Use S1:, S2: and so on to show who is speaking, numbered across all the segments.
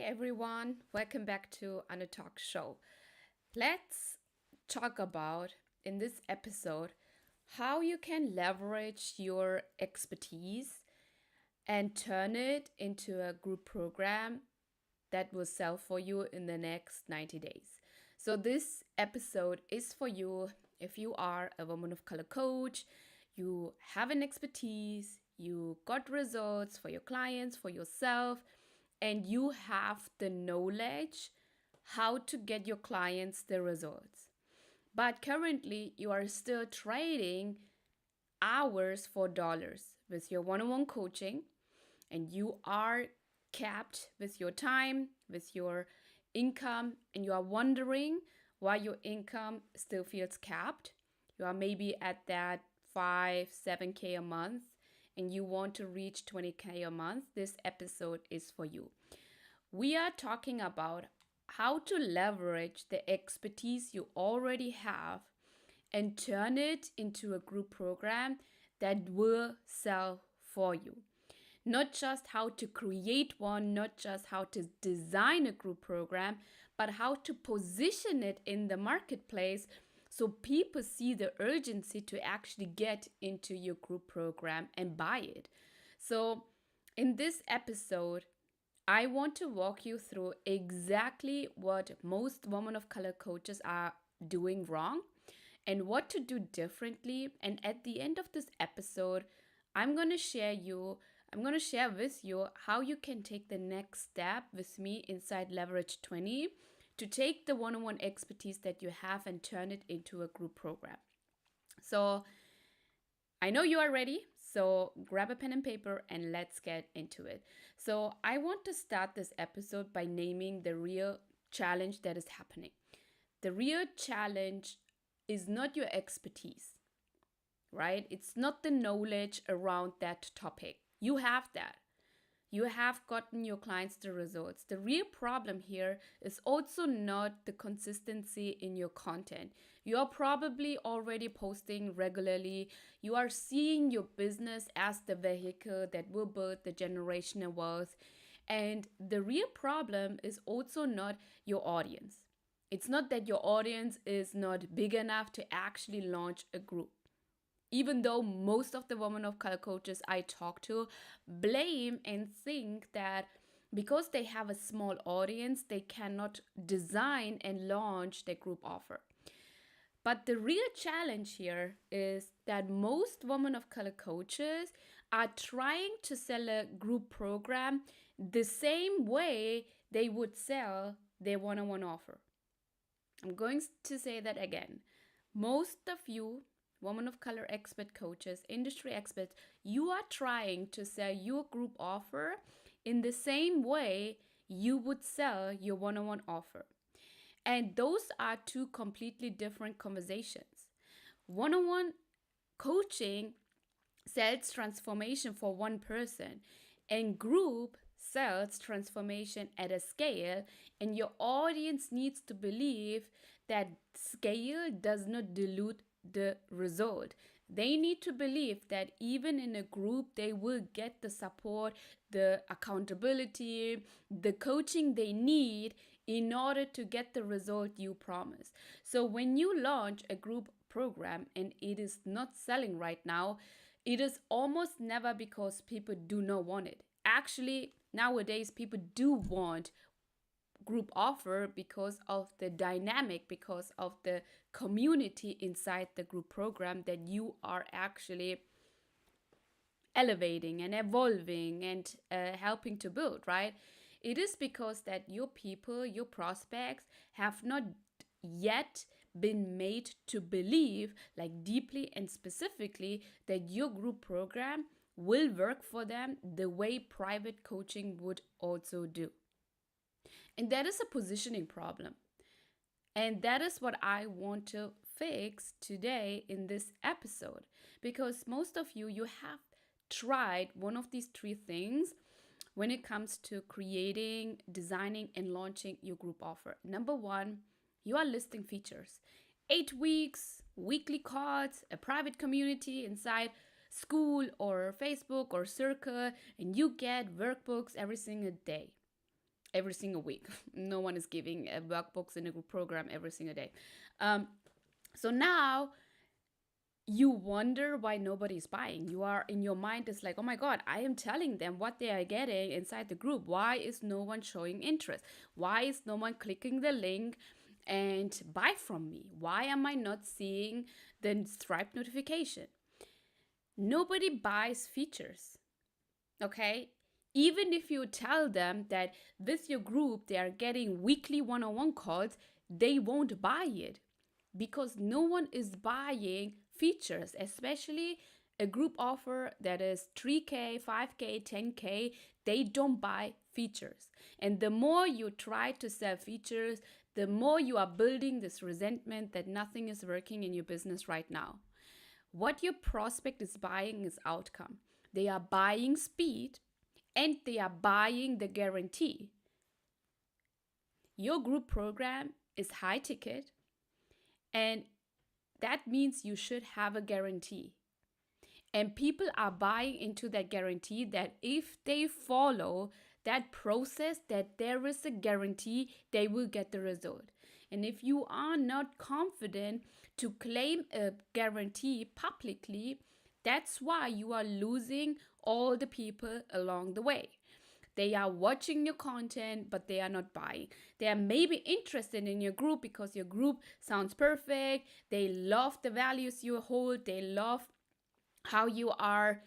S1: everyone, welcome back to Anna Talk Show. Let's talk about in this episode how you can leverage your expertise and turn it into a group program that will sell for you in the next 90 days. So, this episode is for you if you are a woman of color coach, you have an expertise, you got results for your clients, for yourself, and you have the knowledge how to get your clients the results. But currently, you are still trading hours for dollars with your one on one coaching, and you are capped with your time, with your income, and you are wondering why your income still feels capped. You are maybe at that 5, 7K a month, and you want to reach 20K a month. This episode is for you. We are talking about how to leverage the expertise you already have and turn it into a group program that will sell for you. Not just how to create one, not just how to design a group program, but how to position it in the marketplace so people see the urgency to actually get into your group program and buy it. So, in this episode, I want to walk you through exactly what most women of color coaches are doing wrong and what to do differently. And at the end of this episode, I'm going to share with you how you can take the next step with me inside Leverage 20 to take the one-on-one expertise that you have and turn it into a group program. So I know you are ready. So grab a pen and paper and let's get into it. So I want to start this episode by naming the real challenge that is happening. The real challenge is not your expertise, right? It's not the knowledge around that topic. You have that. You have gotten your clients the results. The real problem here is also not the consistency in your content. You are probably already posting regularly. You are seeing your business as the vehicle that will build the generational wealth. And the real problem is also not your audience. It's not that your audience is not big enough to actually launch a group. Even though most of the women of color coaches I talk to blame and think that because they have a small audience, they cannot design and launch their group offer. But the real challenge here is that most women of color coaches are trying to sell a group program the same way they would sell their one-on-one offer. I'm going to say that again. Most of you women of color expert coaches, industry experts, you are trying to sell your group offer in the same way you would sell your one-on-one offer. And those are two completely different conversations. One-on-one coaching sells transformation for one person, and group sells transformation at a scale, and your audience needs to believe that scale does not dilute the result. They need to believe that even in a group, they will get the support, the accountability, the coaching they need in order to get the result you promise. So when you launch a group program and it is not selling right now, it is almost never because people do not want it. Actually, nowadays, people do want group offer because of the dynamic, because of the community inside the group program that you are actually elevating and evolving and helping to build, right? It is because that your people, your prospects have not yet been made to believe, like deeply and specifically, that your group program will work for them the way private coaching would also do. And that is a positioning problem. And that is what I want to fix today in this episode. Because most of you have tried one of these three things when it comes to creating, designing, and launching your group offer. Number one, you are listing features. 8 weeks, weekly calls, a private community inside school or Facebook or Circle, and you get workbooks every single day. every single week. No one is giving workbooks in a group program every single day. Um, so now you wonder why nobody's buying. You are in your mind, it's like, oh my God, I am telling them what they are getting inside the group. Why is no one showing interest? Why is no one clicking the link and buy from me? Why am I not seeing the Stripe notification? Nobody buys features, okay? Even if you tell them that with your group they are getting weekly one-on-one calls, they won't buy it because no one is buying features, especially a group offer that is 3K, 5K, 10K. They don't buy features. And the more you try to sell features, the more you are building this resentment that nothing is working in your business right now. What your prospect is buying is outcome. They are buying speed and they are buying the guarantee. Your group program is high ticket, and that means you should have a guarantee. And people are buying into that guarantee that if they follow that process, that there is a guarantee they will get the result. And if you are not confident to claim a guarantee publicly, that's why you are losing all the people along the way. They are watching your content, but they are not buying. They are maybe interested in your group because your group sounds perfect. They love the values you hold. They love how you are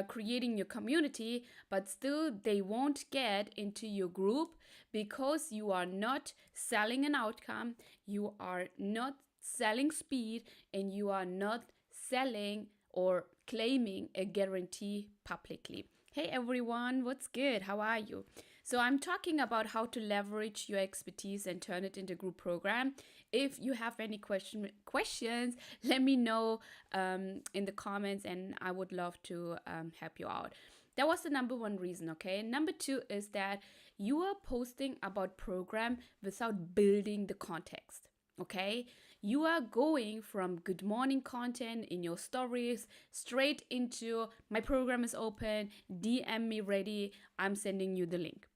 S1: creating your community, but still they won't get into your group because you are not selling an outcome, you are not selling speed, and you are not selling or claiming a guarantee publicly. Hey everyone, what's good? How are you? So I'm talking about how to leverage your expertise and turn it into a group program. If you have any questions, let me know in the comments, and I would love to help you out. That was the number one reason, okay? Number two is that you are posting about program without building the context, okay? You are going from good morning content in your stories straight into my program is open, DM me ready, I'm sending you the link.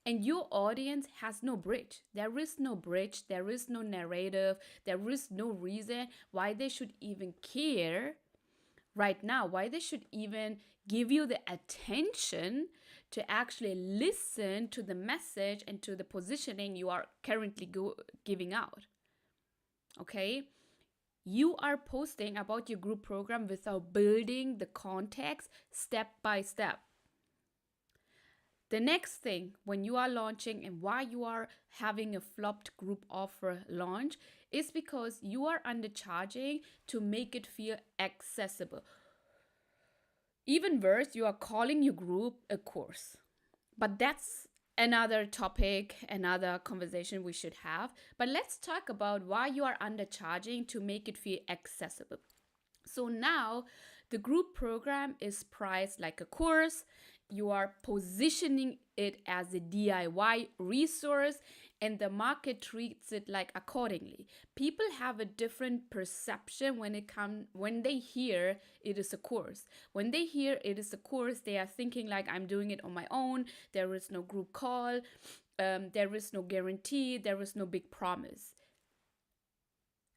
S1: And your audience has no bridge. There is no bridge, there is no narrative, there is no reason why they should even care right now, why they should even give you the attention to actually listen to the message and to the positioning you are currently giving out. Okay? You are posting about your group program without building the context step by step. The next thing when you are launching and why you are having a flopped group offer launch is because you are undercharging to make it feel accessible. Even worse, you are calling your group a course. But that's another topic, another conversation we should have. But let's talk about why you are undercharging to make it feel accessible. So now the group program is priced like a course. You are positioning it as a DIY resource, and the market treats it like accordingly. People have a different perception when they hear it is a course. When they hear it is a course, they are thinking like I'm doing it on my own. There is no group call. There is no guarantee. There is no big promise.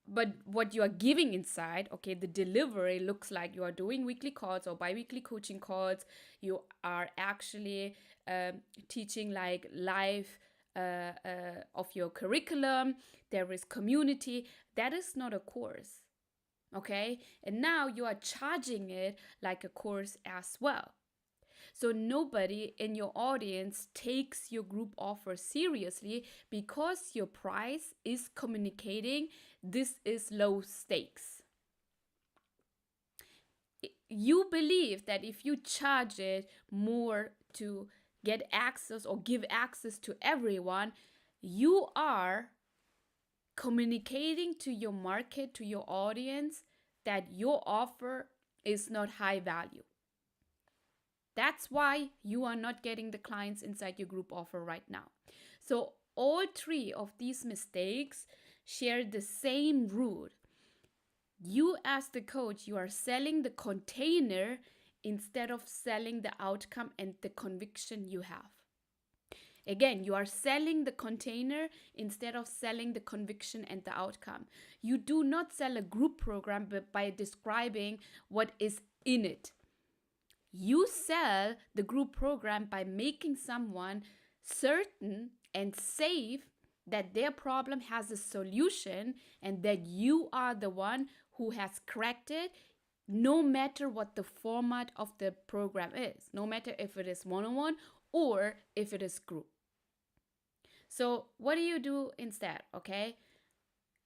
S1: But what you are giving inside, okay, the delivery looks like you are doing weekly calls or bi-weekly coaching calls. You are actually teaching like live of your curriculum. There is community. That is not a course, okay? And now you are charging it like a course as well. So nobody in your audience takes your group offer seriously because your price is communicating this is low stakes. You believe that if you charge it more to get access or give access to everyone, you are communicating to your market, to your audience, that your offer is not high value. That's why you are not getting the clients inside your group offer right now. So all three of these mistakes share the same root. You as the coach, you are selling the container instead of selling the outcome and the conviction you have. Again, you are selling the container instead of selling the conviction and the outcome. You do not sell a group program by describing what is in it. You sell the group program by making someone certain and safe that their problem has a solution and that you are the one who has cracked it, no matter what the format of the program is, no matter if it is one-on-one or if it is group. So what do you do instead? Okay,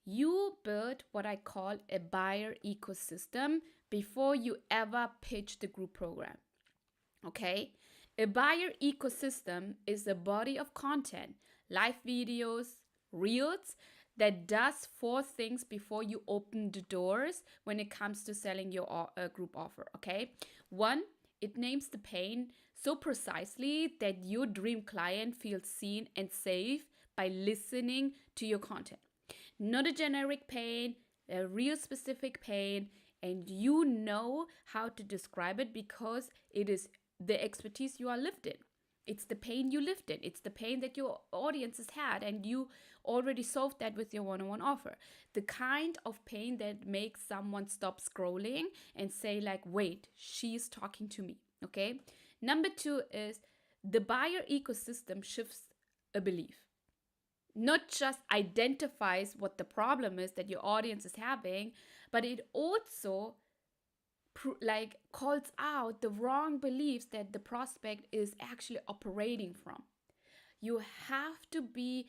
S1: you build what I call a buyer ecosystem before you ever pitch the group program. Okay, a buyer ecosystem is a body of content, live videos, reels, that does 4 things before you open the doors when it comes to selling your group offer. Okay, 1, it names the pain so precisely that your dream client feels seen and safe by listening to your content. Not a generic pain, a real specific pain, and you know how to describe it because it is the expertise you are lived in. It's the pain you lived in. It's the pain that your audience has had, and you already solved that with your one-on-one offer. The kind of pain that makes someone stop scrolling and say like, wait, she's talking to me. Okay. Number 2 is the buyer ecosystem shifts a belief. Not just identifies what the problem is that your audience is having, but it also calls out the wrong beliefs that the prospect is actually operating from. You have to be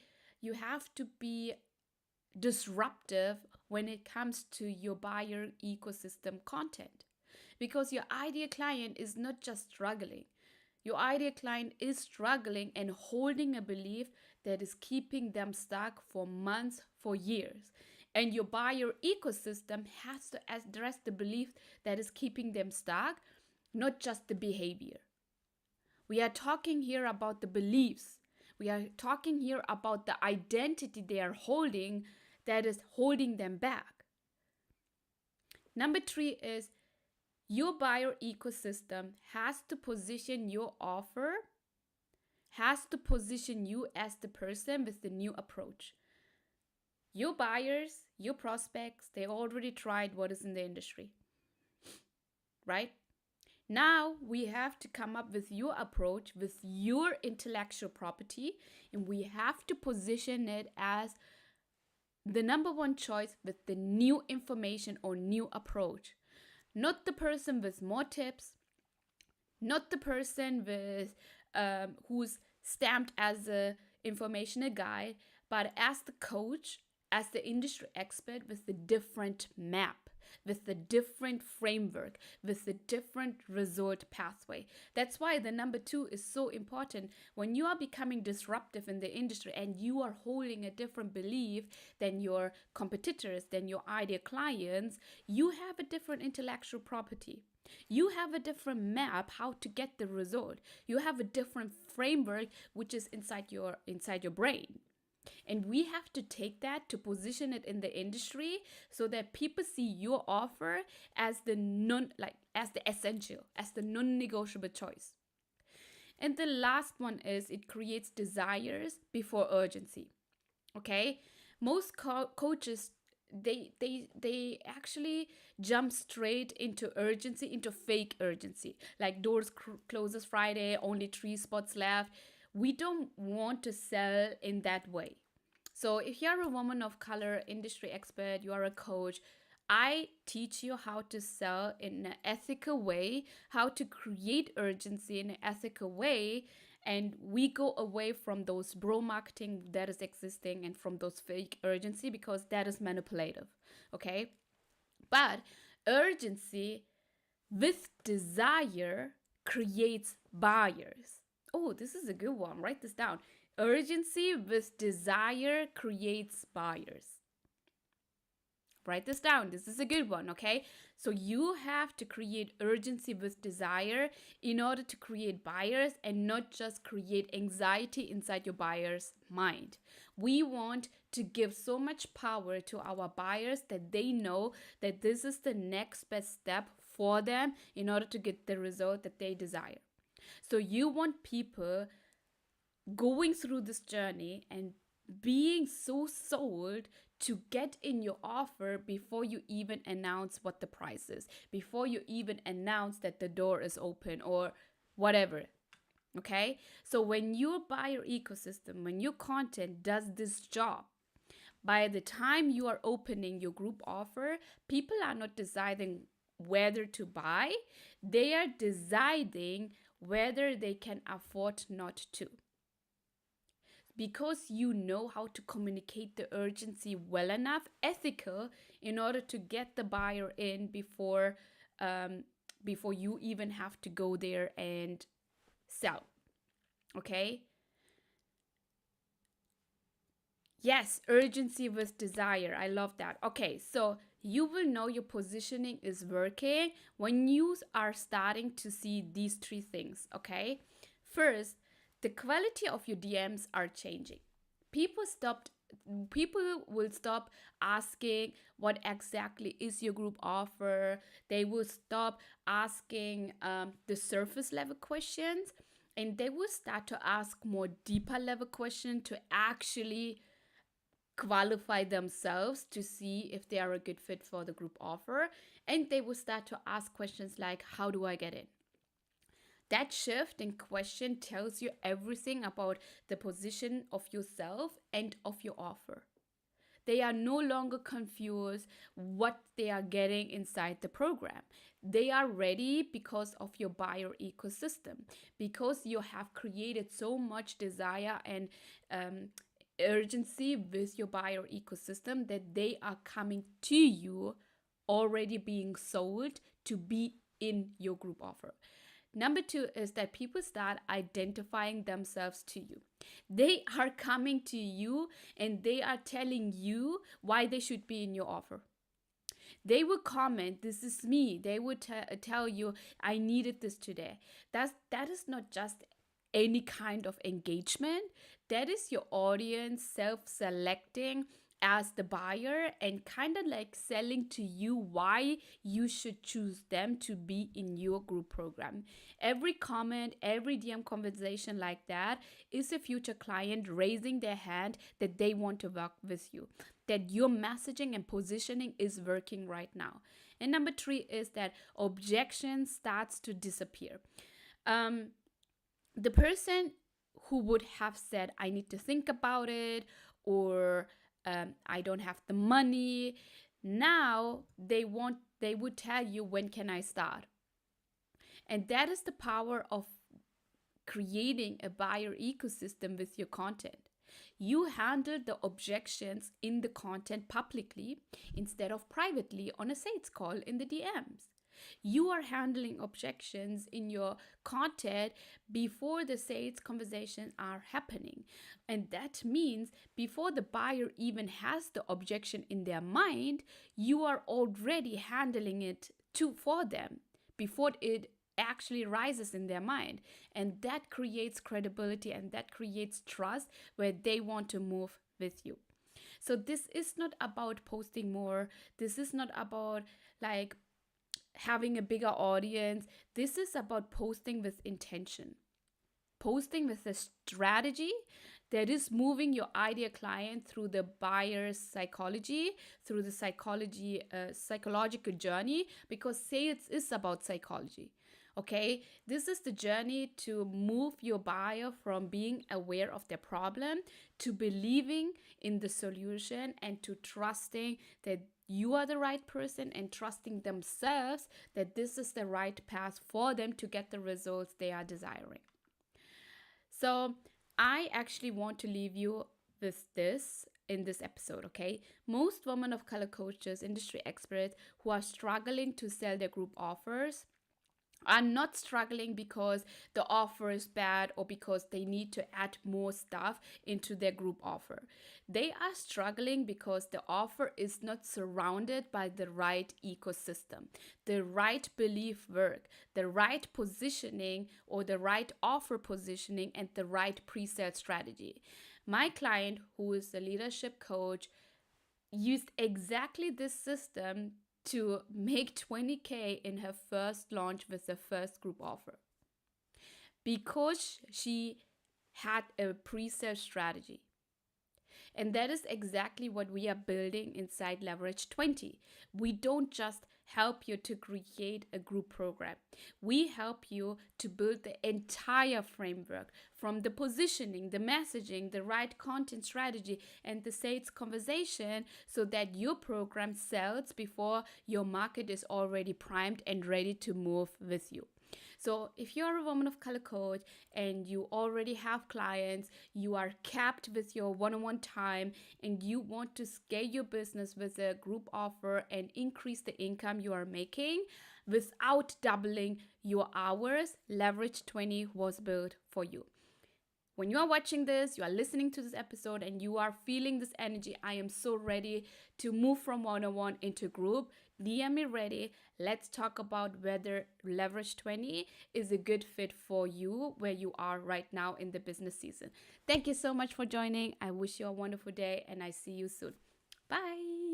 S1: disruptive when it comes to your buyer ecosystem content, because your ideal client is not just struggling. Your ideal client is struggling and holding a belief that is keeping them stuck for months, for years. And your buyer ecosystem has to address the belief that is keeping them stuck, not just the behavior. We are talking here about the beliefs. We are talking here about the identity they are holding that is holding them back. Number 3 is your buyer ecosystem has to position your offer, has to position you as the person with the new approach. Your buyers, your prospects, they already tried what is in the industry, right? Now we have to come up with your approach, with your intellectual property, and we have to position it as the number 1 choice with the new information or new approach. Not the person with more tips, not the person with who's stamped as a informational guide, but as the coach, as the industry expert with the different map, with the different framework, with the different result pathway. That's why the number 2 is so important. When you are becoming disruptive in the industry and you are holding a different belief than your competitors, than your ideal clients, you have a different intellectual property. You have a different map how to get the result. You have a different framework which is inside your brain. And we have to take that to position it in the industry so that people see your offer as the essential, as the non-negotiable choice. And the last one is it creates desires before urgency. Okay? Most coaches they actually jump straight into urgency, into fake urgency. Like doors closes Friday, only 3 spots left. We don't want to sell in that way. So if you're a woman of color, industry expert, you are a coach, I teach you how to sell in an ethical way, how to create urgency in an ethical way. And we go away from those bro marketing that is existing and from those fake urgency, because that is manipulative. Okay. But urgency with desire creates buyers. Oh, this is a good one. Write this down. Urgency with desire creates buyers. Write this down. This is a good one, okay? So you have to create urgency with desire in order to create buyers and not just create anxiety inside your buyer's mind. We want to give so much power to our buyers that they know that this is the next best step for them in order to get the result that they desire. So you want people going through this journey and being so sold to get in your offer before you even announce what the price is, before you even announce that the door is open or whatever. Okay? So when your buyer ecosystem, when your content does this job, by the time you are opening your group offer, people are not deciding whether to buy, they are deciding whether they can afford not to, because you know how to communicate the urgency well enough, ethical, in order to get the buyer in um, before you even have to go there and sell. Okay. Yes, urgency with desire. I love that. Okay, so you will know your positioning is working when you are starting to see these three things. Okay, first, the quality of your DMs are changing. People stopped. People will stop asking what exactly is your group offer. They will stop asking the surface level questions, and they will start to ask more deeper level questions to actually qualify themselves to see if they are a good fit for the group offer. And they will start to ask questions like, how do I get in? That shift in question tells you everything about the position of yourself and of your offer. They are no longer confused what they are getting inside the program. They are ready because of your buyer ecosystem, because you have created so much desire and urgency with your buyer ecosystem that they are coming to you already being sold to be in your group offer. Number two is that people start identifying themselves to you. They are coming to you and they are telling you why they should be in your offer. They will comment, "This is me." They would tell you, "I needed this today." That is not just any kind of engagement. That is your audience self-selecting as the buyer and kind of like selling to you why you should choose them to be in your group program. Every comment, every DM conversation like that is a future client raising their hand that they want to work with you, that your messaging and positioning is working right now. And number three is that objection starts to disappear. Um, the person who would have said, "I need to think about it," or "I don't have the money," now they would tell you, "When can I start?" And that is the power of creating a buyer ecosystem with your content. You handle the objections in the content publicly instead of privately on a sales call in the DMs. You are handling objections in your content before the sales conversations are happening. And that means before the buyer even has the objection in their mind, you are already handling it for them before it actually rises in their mind. And that creates credibility and that creates trust where they want to move with you. So this is not about posting more. This is not about like having a bigger audience. This is about posting with intention, posting with a strategy that is moving your ideal client through the buyer's psychology, through the psychological journey, because sales is about psychology. Okay, this is the journey to move your buyer from being aware of their problem to believing in the solution and to trusting that you are the right person and trusting themselves that this is the right path for them to get the results they are desiring. So, I actually want to leave you with this in this episode, okay? Most women of color coaches, industry experts who are struggling to sell their group offers are not struggling because the offer is bad or because they need to add more stuff into their group offer. They are struggling because the offer is not surrounded by the right ecosystem, the right belief work, the right positioning or the right offer positioning, and the right pre-sale strategy. My client, who is a leadership coach, used exactly this system to make 20K in her first launch with the first group offer, because she had a pre-sale strategy. And that is exactly what we are building inside Leverage 20. We don't just help you to create a group program. We help you to build the entire framework from the positioning, the messaging, the right content strategy, and the sales conversation so that your program sells before your market is already primed and ready to move with you. So, if you're a woman of color coach and you already have clients, you are capped with your one on one time, and you want to scale your business with a group offer and increase the income you are making without doubling your hours, Leverage 20 was built for you. When you are watching this, you are listening to this episode, and you are feeling this energy, I am so ready to move from one-on-one into group. DM me ready. Let's talk about whether Leverage 20 is a good fit for you where you are right now in the business season. Thank you so much for joining. I wish you a wonderful day, and I see you soon. Bye.